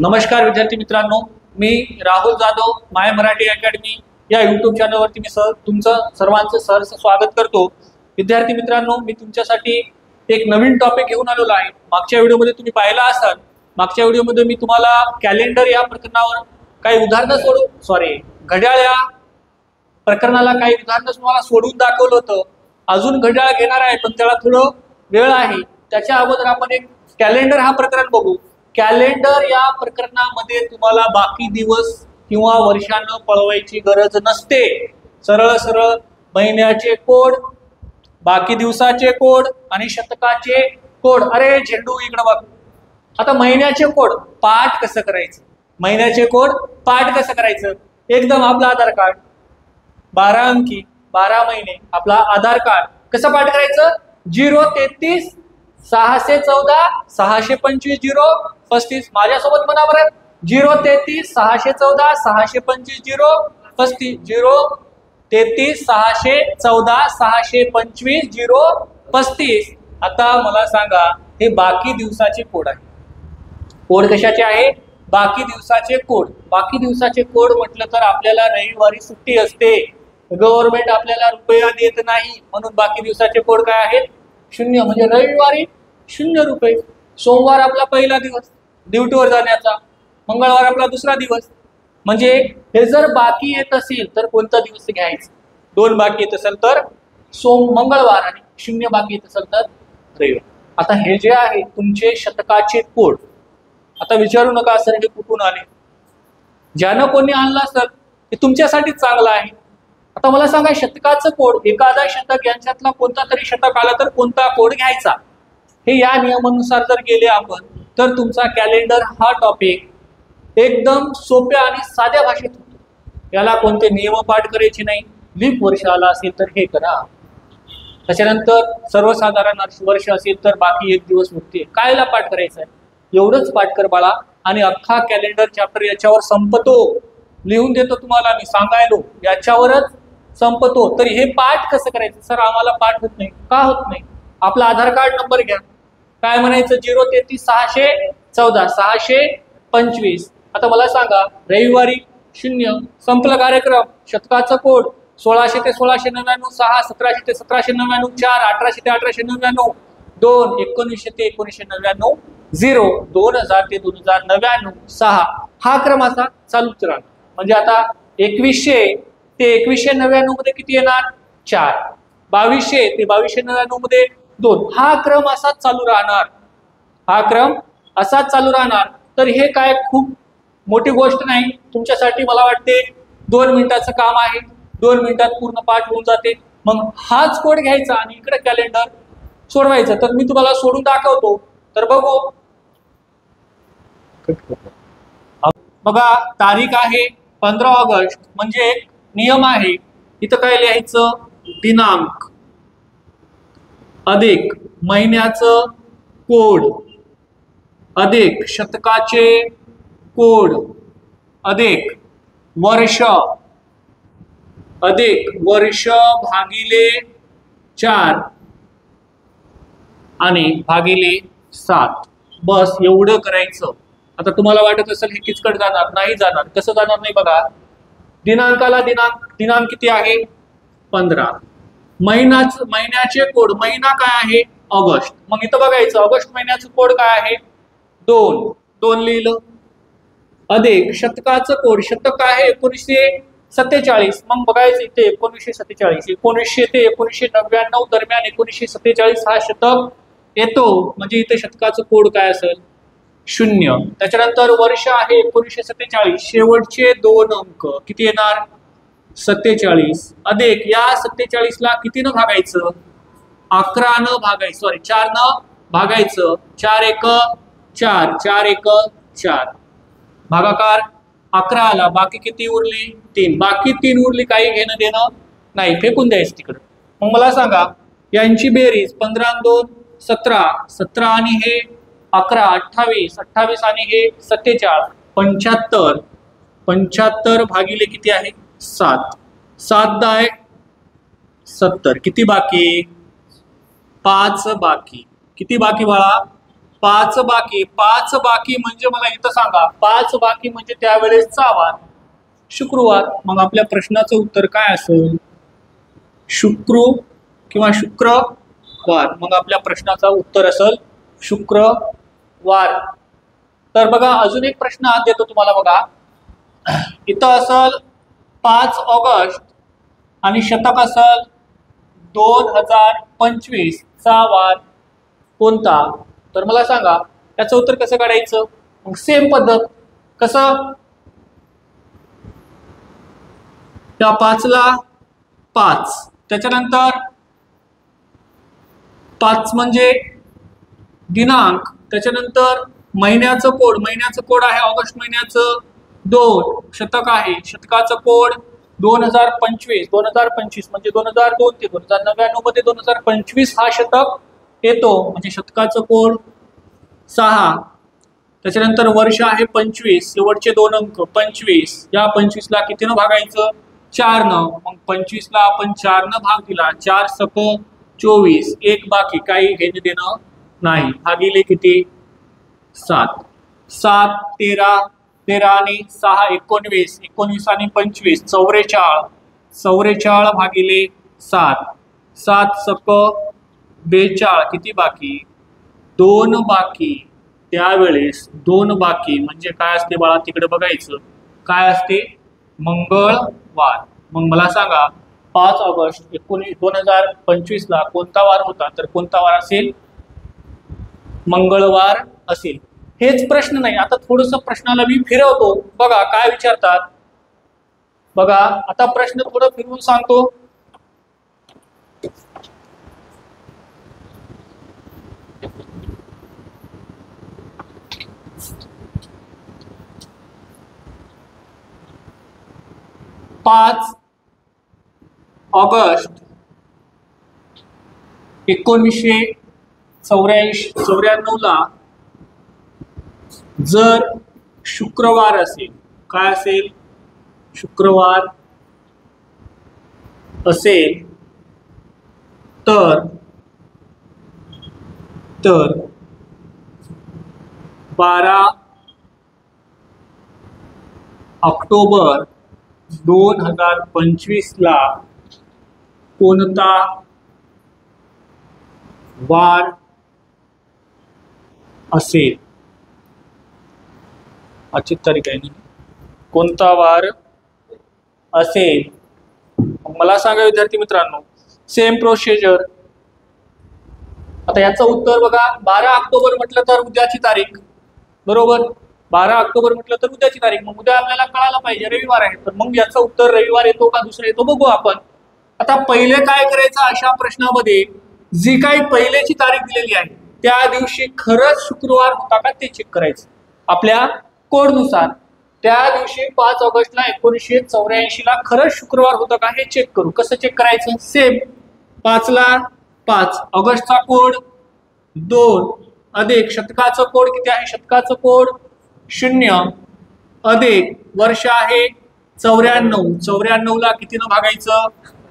नमस्कार विद्यार्थी मित्रांनो, मी राहुल जाधव माय मराठी अकॅडमी या यूट्यूब चॅनलवरती मी तुमचं सर्वांचं सहर्ष स्वागत करतो। विद्यार्थी मित्रांनो, मी तुमच्यासाठी एक नवीन टॉपिक घेऊन आलेलो आहे। मागच्या व्हिडिओमध्ये तुम्ही पाहिला असाल, मागच्या व्हिडिओमध्ये मी तुम्हाला कॅलेंडर या प्रकरणावर काही उदाहरणं घड्याळ या प्रकरणाला काही उदाहरणं तुम्हाला सोडून दाखवलं होतं। अजून घड्याळ घेणार आहे, पण त्याला थोडं वेळ आहे। त्याच्या अगोदर आपण एक कॅलेंडर हा प्रकरण बघू। कॅलेंडर या प्रकरणामध्ये तुम्हाला बाकी दिवस किंवा वर्षांना पळवायची गरज नसते। सरळ सरळ महिन्याचे कोड, बाकी दिवसाचे कोड आणि शतकाचे कोड। अरे झेंडू इकडे बघ। आता महिन्याचे कोड पाठ कसं करायचं, महिन्याचे कोड पाठ कसं करायचं? एकदम आपलं आधार कार्ड 12 अंकी 12 महिने, आपला आधार कार्ड कसं पाठ करायचं? 033 614 625 035। माझ्यासोबत म्हणा बरं, 033 614 625 035 033 614 625 035। आता मला सांगा, हे बाकी दिवसाचे कोड आहे। कोड कशाचे आहे? बाकी दिवसाचे कोड। बाकी दिवसाचे कोड म्हटलं तर आपल्याला रविवारी सुट्टी असते, गव्हर्नमेंट आपल्याला रुपया देत नाही, म्हणून बाकी दिवसाचे कोड काय आहेत? 0। म्हणजे रविवारी 0 रुपये, सोमवार आपला पहिला दिवस ड्युटीवर जाण्याचा, मंगळवार आपला दुसरा दिवस। म्हणजे हे जर बाकी येत असेल तर कोणता दिवस घ्यायचा? 2 बाकी येत असेल तर मंगळवार, आणि 0 बाकी येत असेल तर रविवार। आता हे जे आहे तुमचे शतकाचे कोड, आता विचारू नका सर हे कुठून आले। ज्यानं कोणी आणलं असेल ते तुमच्यासाठी चांगलं आहे। आता मला सांगा, शतकाचं कोड, एखादा शतक यांच्यातला कोणता तरी शतक आला तर कोणता कोड घ्यायचा? हे या नियमानुसार जर गेले आपण, तर तुमचा कॅलेंडर हा टॉपिक एकदम सोप्या आणि साध्या भाषेत होतो। याला कोणते नियम पाठ करायचे नाही। लीप वर्ष आला असेल तर हे करा, त्याच्यानंतर सर्वसाधारण वर्ष असेल तर बाकी एक दिवस उरते, कायला पाठ करायचं आहे? एवढंच पाठ कर बाळा, आणि अख्खा कॅलेंडर चॅप्टर याच्यावर संपतो। लिहून देतो तुम्हाला मी, सांगायलो याच्यावरच संपतो। तर हे पाठ कसं करायचं? सर आम्हाला पाठ होत नाही। का होत नाही? आपला आधार कार्ड नंबर घ्या, काय म्हणायचं? 033 614 625। आता मला सांगा, रविवारी 0, संपला कार्यक्रम। शतकाचं कोड 1600 ते 1699 6, 1700 ते 1799 4, 1800 ते 1899 2, 1900 ते 1999 0, 2000 ते 2099 6। हा क्रम असा चालूच राहणार। म्हणजे आता 2100 ते 2199 मध्ये किती येणार? 4, 2200 ते 2299 मध्ये 2। हा क्रम असाच चालू राहणार, हा क्रम असाच चालू राहणार। तर हे काय खूप मोठी गोष्ट नाही तुमच्यासाठी, मला वाटते 2 मिनिटाचं काम आहे, 2 मिनिटात पूर्ण पाठ होऊन जाते। मग हाच कोड घ्यायचा आणि इकडे कॅलेंडर सोडवायचं। तर मी तुम्हाला सोडून दाखवतो, तर बघू। बघा, तारीख आहे 15 ऑगस्ट, म्हणजे एक नियम आहे। इथं काय लिहायचं? दिनांक अधिक महिन्याचं कोड अधिक शतकाचे कोड अधिक वर्ष अधिक वर्ष भागिले 4 आणि भागिले 7। बस एवढं करायचं। आता तुम्हाला वाटत असेल हे किचकट जाणार, नाही जाणार। कसं जाणार नाही? बघा, दिनांकाला दिनांक किती आहे? 15। महिन्याचे कोड, महिना काय आहे? ऑगस्ट। मग इथं बघायचं ऑगस्ट महिन्याचं कोड काय आहे? 2 लिहिलं। अधिक शतकाचं कोड, शतक आहे 1947। मग बघायचं इथे 1947, 1900 ते 1999 दरम्यान 1947 हा शतक येतो। म्हणजे इथे शतकाचं कोड काय असेल? 0। त्याच्यानंतर वर्ष आहे 1947, शेवटचे 2 अंक किती येणार? 47 अधिक या 47 ला कितीनं भागायचं? 11 न भागायचं, 4 न भागायचं। 4 1 4, 4 1 4, भागाकार 11 आला। बाकी किती उरली? 3। बाकी 3 उरली, काही घेणं देणं नाही, फेकून द्यायचं तिकडं। मग मला सांगा, यांची बेरीज 15 आणि 2 17, 17 आणि हे 11 28, 28 आणि हे 47 75, 75 भागिले किती आहे? 7, 7 10 70। किती बाकी? 5 बाकी। किती बाकी बाळा? 5 बाकी, 5 बाकी म्हणजे मला इथं सांगा, 5 बाकी म्हणजे त्यावेळेसचा वार शुक्रवार. मग आपल्या प्रश्नाचं उत्तर काय असेल? किंवा शुक्रवार. मग आपल्या प्रश्नाचं उत्तर असेल शुक्रवार. तर बघा अजून एक प्रश्न आज देतो तुम्हाला. बघा इथं असेल 5 ऑगस्ट आणि शतक असेल 2025 चा वार कोणता? तर मला सांगा त्याचं उत्तर कसं काढायचं? मग सेम पद्धत. कसं? त्या 5 ला 5, त्याच्यानंतर 5 म्हणजे दिनांक, त्याच्यानंतर महिन्याचं कोड आहे ऑगस्ट महिन्याचं 2, शतक आहे शतकाचं कोड 2025 म्हणजे 2002 ते 2099 मध्ये 2025 हा शतक येतो, म्हणजे शतकाचं कोड 6. त्याच्यानंतर वर्ष आहे 25, शेवटचे 2 अंक 25. या 25 ला कितीनं भागायचं? 4 न. मग 25 ला आपण 4 न भाग दिला, 4 सक 24, 1 बाकी, काही घेणं देणं नाही. भागिले किती? 7. 7 13, 13 आणि 6 19, 19 आणि 25 44, 44 भागिले 7, 7 सक 42, किती बाकी? 2 बाकी. त्यावेळेस 2 बाकी म्हणजे काय असते बाळा? तिकडे बघायचं. काय असते? मंगळवार. मग मला सांगा 5 ऑगस्ट 2025 ला कोणता वार होता? तर कोणता वार असेल? मंगळवार असेल. हेच प्रश्न नाही, आता थोडस प्रश्नाला मी फिरवतो. बघा काय विचारतात. बघा आता प्रश्न थोडं फिरवून सांगतो. पाच ऑगस्ट 1994 ला जर शुक्रवार असेल, काय असेल? शुक्रवार असेल तर 12 ऑक्टोबर 2025 ला कोणता वार असेल? आजची तारीख आहे ना, कोणता वार असेल? मला सांगा विद्यार्थी मित्रांनो. Same procedure. आता याचं उत्तर बघा, 12 ऑक्टोबर म्हटलं तर उद्याची तारीख, बरोबर? 12 ऑक्टोबर म्हटलं तर उद्याची तारीख. मग उद्या आपल्याला कळायला पाहिजे रविवार आहे, तर मग याचं उत्तर रविवार येतो का दुसरा येतो बघू आपण. आता पहिले काय करायचं अशा प्रश्नामध्ये, जी काही पहिल्याची तारीख दिलेली आहे त्या दिवशी खरंच शुक्रवार होता का ते चेक करायचं आपल्या कोडनुसार. त्या दिवशी 5 ऑगस्टला 1984 ला खरंच शुक्रवार होतं का हे चेक करू. कसं चेक करायचं? सेम 5 ला 5, ऑगस्टचा कोड 2 अधिक शतकाचं कोड किती आहे? शतकाचं कोड 0 अधिक वर्ष आहे 94, 94 ला किती न भागायचं?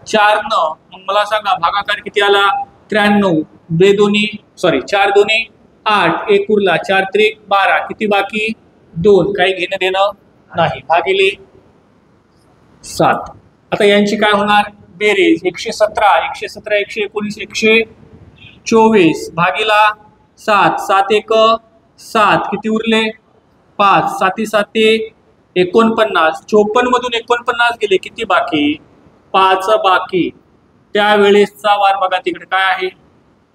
4 न. मग मला सांगा भागाकार किती आला? 93. 4 दोन्ही 8, 1 उरला, 4 त्रिक 12, किती बाकी? 2, काही घेणं देणं नाही, भागिले 7. आता यांची काय होणार बेरीज? 117, 119, 124 भागिला 7, 7 1 7, किती उरले? 5, 7 7 49, 54 मधून 49 गेले, किती बाकी? 5 बाकी. त्यावेळेसचा वार बघा तिकडे काय आहे?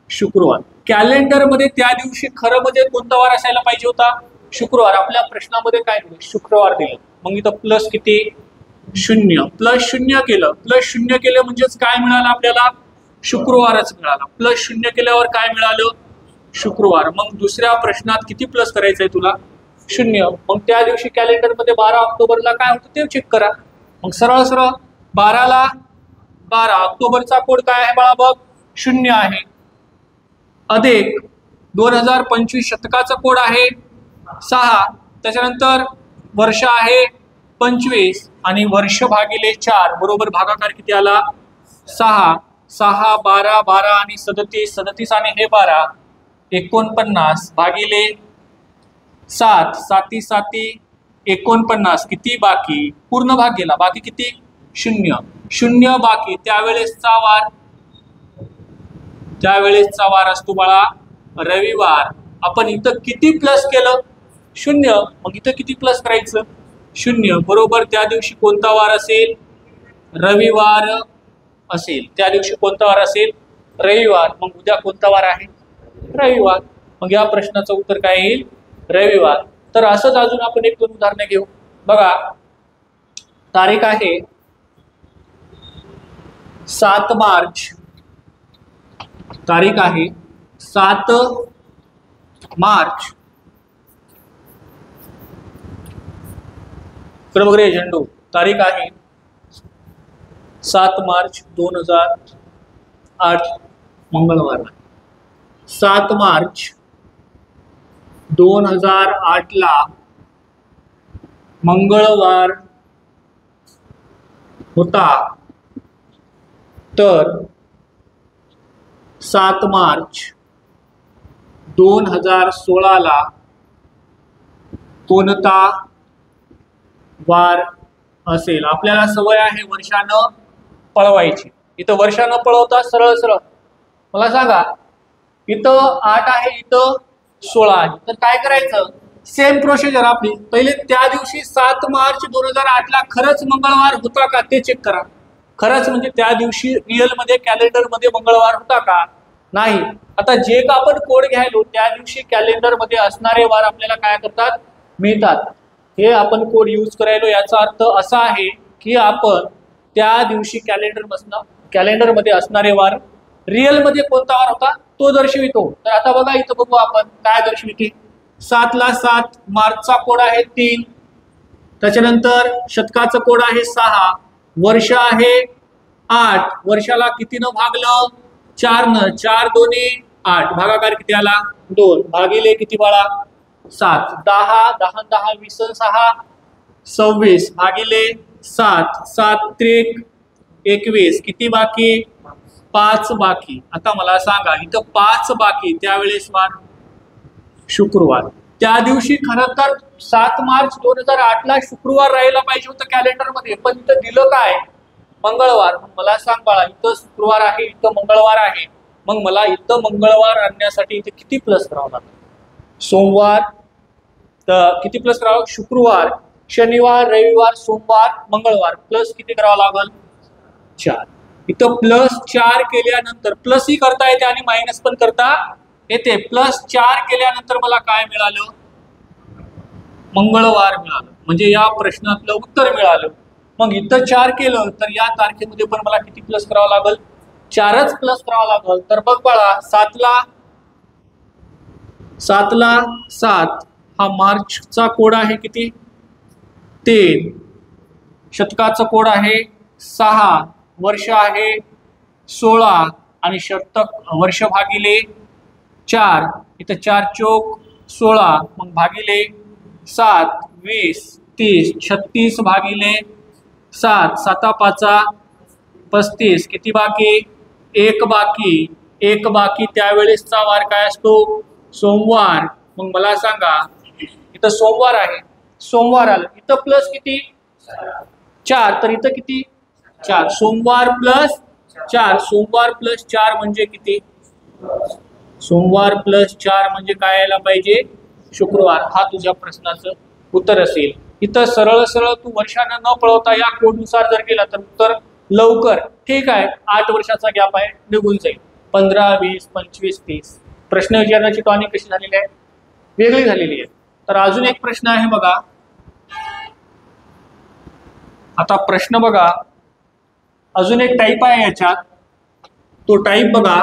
शुक्रवार. कॅलेंडर मध्ये त्या दिवशी खरं म्हणजे कोणता वार असायला पाहिजे होता? शुक्रवार. आपल्या प्रश्नामध्ये काय दिलं? शुक्रवार दिलं. मग इथं प्लस किती? 0. प्लस 0 केलं. प्लस 0 केलं म्हणजेच काय मिळालं आपल्याला? शुक्रवारच मिळाला. प्लस 0 केल्यावर काय मिळालं? शुक्रवार. मग दुसऱ्या प्रश्नात किती प्लस करायचंय तुला? 0. मग त्या दिवशी कॅलेंडर मध्ये 12 ऑक्टोबरला काय होतं ते चेक करा. मग सरळ सरळ 12 ला 12, ऑक्टोबरचा कोड काय आहे बाळा? बघ 0 आहे, अधिक 2025 शतकाचा कोड आहे 6, त्याच्यानंतर वर्ष आहे 25 आणि वर्ष भागिले 4 बरोबर भागाकार किती आला? 6. 6 12 12 आणि 37, 37 आणि हे 12, 49 भागिले 7, 7 7 49 किती बाकी, पूर्ण भाग गेला, बाकी किती 0, 0 बाकी, त्यावेळेसचा वार असतो बाळा रविवार. आपण इथं किती प्लस केलं 0, मग इथं किती प्लस करायचं 0, बरोबर. त्या दिवशी कोणता वार असेल रविवार असेल, त्या दिवशी कोणता वार असेल रविवार. मग उद्या कोणता वार आहे रविवार. मग या प्रश्नाचं उत्तर काय येईल रविवार. तर असंच अजून आपण 1-2 उदाहरणे घेऊ. बघा तारीख आहे 7 मार्च, तारीख आहे 7 मार्च. वगैरे झेंडू, तारीख आहे 7 मार्च 2008 मंगळवार. 7 मार्च 2008 ला मंगळवार होता. तर 7 मार्च 2016 ला कोणता वार असेल. आपल्याला सवय आहे वर्षानं पळवायची. इथं वर्षानं पळवता सरळ सरळ मला सांगा, इथं 8 आहे, इथं 16 आहे, तर काय करायचं सेम प्रोसिजर आपली. पहिले त्या दिवशी 7 मार्च 2008 ला खरंच मंगळवार होता का ते चेक करा. खरंच म्हणजे त्या दिवशी रिअल मध्ये कॅलेंडर मध्ये मंगळवार होता का नाही. आता जे का आपण कोड घ्यायलो त्या दिवशी कॅलेंडर मध्ये असणारे वार आपल्याला काय करतात मिळतात. हे आपण कोड यूज करायलो याचा अर्थ असा आहे की आपण त्या दिवशी कॅलेंडर मध्ये असणारे वार रिअल मध्ये कोणता वार होता तो दर्शवितो. तर आता बघा इथं बघू आपण काय दर्शविते. 7 ला 7, मार्चचा कोड आहे 3, त्याच्यानंतर शतकाचं कोड आहे 6, वर्ष आहे 8, वर्षाला कितीनं भागलं 4 न, 4 दोन्ही 8, भागाकार किती आला 2, भागिले किती बाळा 7, 10 10 10 20 6 26 भागिले 7, 7 त्रिक 21, किती बाकी 5 बाकी. आता मला सांगा इथं 5 बाकी, त्यावेळेस वार शुक्रवार. त्या दिवशी खरं तर 7 मार्च 2008 ला शुक्रवार राहायला पाहिजे होतं कॅलेंडर मध्ये, पण इथं दिलं काय मंगळवार. मला सांग बाळा इथं शुक्रवार आहे, इथं मंगळवार आहे, मग मला इथं मंगळवार आणण्यासाठी इथे किती प्लस करावं लागतं. सोमवार तर किती प्लस करावं, शुक्रवार शनिवार रविवार सोमवार मंगळवार प्लस किती करावं लागल 4. इथं +4 केल्यानंतर प्लस ही करता येते आणि मायनस पण करता येते. +4 केल्यानंतर मला काय मिळालं मंगळवार मिळालं, म्हणजे या प्रश्नातलं उत्तर मिळालं. मग इथं 4 केलं तर या तारखेमध्ये पण मला किती प्लस करावं लागल 4च प्लस करावं लागल. तर बघ बाळा 7 ला 7 हा मार्चचा कोड आहे किती 3, शतकाचं कोड आहे 6, वर्ष आहे 16 आणि शतक वर्ष भागिले 4, इथं 4 चोक 16, मग भागिले 7 20 30, 36 भागिले 7, 7 5 35, किती बाकी 1 बाकी, 1 बाकी. त्यावेळेसचा वार काय असतो सोमवार. मग मला सांगा इथं सोमवार आहे, सोमवार आलं, इथं प्लस किती 4, तर इथं किती 4, सोमवार +4, सोमवार +4 म्हणजे किती सोमवार +4 म्हणजे काय यायला पाहिजे शुक्रवार. हा तुझ्या प्रश्नाचं उत्तर असेल. इथं सरळ सरळ तू वर्षानं न पळवता या कोडनुसार जर केला तर उत्तर लवकर. ठीक आहे 8 वर्षाचा गॅप आहे निघून जाईल. 15 20 25 30 प्रश्न विचारण्याची टॉनिक कशी झालेली आहे वेगळी झालेली आहे. तर अजून एक प्रश्न आहे बघा. आता प्रश्न बघा अजून एक टाईप आहे याच्यात, तो टाईप बघा.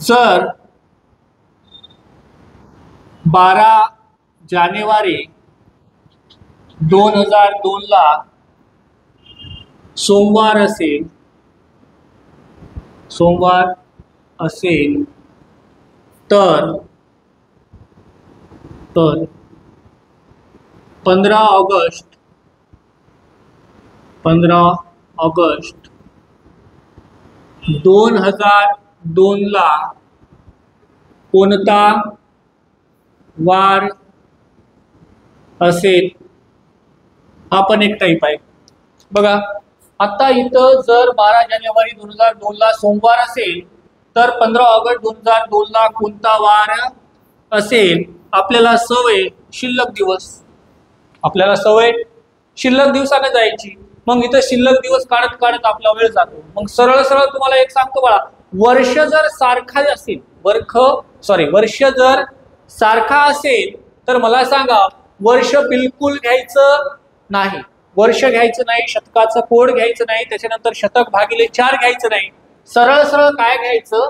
जर 12 जानेवारी 2002 ला सोमवार असेल तर 15 ऑगस्ट ऑगस्ट 2002 ला कोणता वार असेल? हा पण एक टाईप आहे बघा. आता इथं जर 12 जानेवारी 2002 ला सोमवार असेल तर 15 ऑगस्ट 2002 ला कोणता वार असेल? आपल्याला सवय शिल्लक दिवस, आपल्याला सवय शिल्लक दिवसाने जायची. मग इथं शिल्लक दिवस काढत काढत आपला वेळ जातो. मग सरळ सरळ तुम्हाला एक सांगतो बाळा, वर्ष जर सारखा असेल, वर्ष जर सारखा असेल तर मला सांगा वर्ष बिलकुल घ्यायचं नाही, वर्ष घ्यायचं नाही, शतकाचं कोड घ्यायचं नाही, त्याच्यानंतर शतक भागिले 4 घ्यायचं नाही. सरळ सरळ काय घ्यायचं?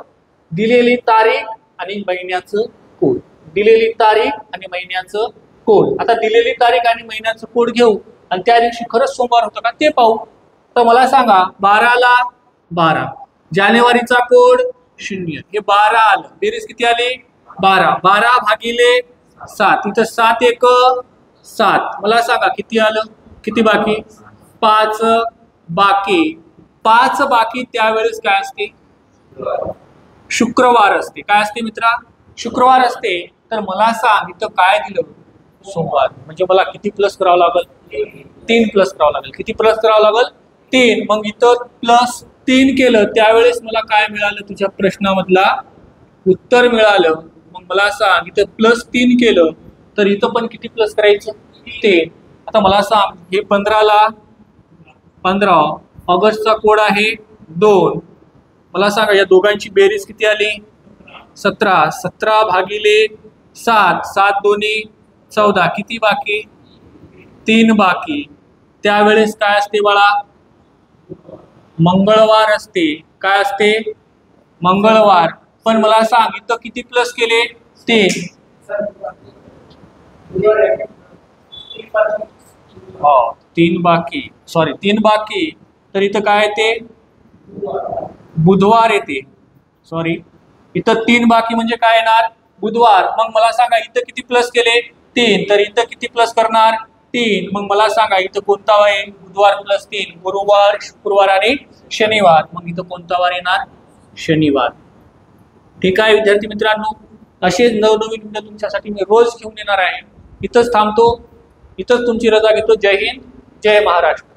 दिलेली तारीख आणि महिन्याचं कोड, दिलेली तारीख आणि महिन्याचं कोड. आता दिलेली तारीख आणि महिन्याचं कोड घेऊ आणि त्या दिवशी खरंच सोमवार होतं का ते पाहू. तर मला सांगा 12 ला 12, जानेवारीचा कोड 0, हे 12 आलं, बेरीज किती आली? 12. 12 भागिले 7, इथं 7 एक 7. मला सांगा किती आलं? किती बाकी? 5 बाकी. 5 बाकी त्यावेळेस काय असते? शुक्रवार असते. काय असते मित्रा? शुक्रवार असते. तर मला सांग इथं काय दिलं? सोमवार. म्हणजे मला किती प्लस करावं लागेल? 3 प्लस करावं लागेल. किती प्लस करावं लागेल? 3. मग इथं +3 केलं त्यावेळेस मला काय मिळालं? तुझ्या प्रश्नामधला उत्तर मिळालं. मग मला सांग इथं +3 केलं तर इथं पण किती प्लस करायचं? 3. आता मला सांग हे 15 ला 15, ऑगस्टचा कोड आहे 2. मला सांगा या दोघांची बेरीज किती आली? 17. 17 भागिले 7, 7 दोन्ही 14, किती बाकी? 3 बाकी. त्यावेळेस काय असते बाळा? मंगळवार असते. काय असते? मंगळवार. पण मला सांग इथं किती प्लस केले? 3. हो 3 बाकी, 3 बाकी. तर इथं काय येते? बुधवार येते. इथं 3 बाकी म्हणजे काय येणार? बुधवार. मग मला सांगा इथं किती प्लस केले? 3. तर इथं किती प्लस करणार? 3. मग मला सांगा इथं कोणता वार आहे? बुधवार +3, गुरुवार, शुक्रवार आणि शनिवार. मग इथं कोणता वार येणार? शनिवार. ठीक आहे विद्यार्थी मित्रांनो, असेच नवनवीन व्हिडिओ तुमच्यासाठी मी रोज घेऊन येणार आहे. इथंच थांबतो, इथंच तुमची रजा घेतो. जय हिंद, जय महाराष्ट्र.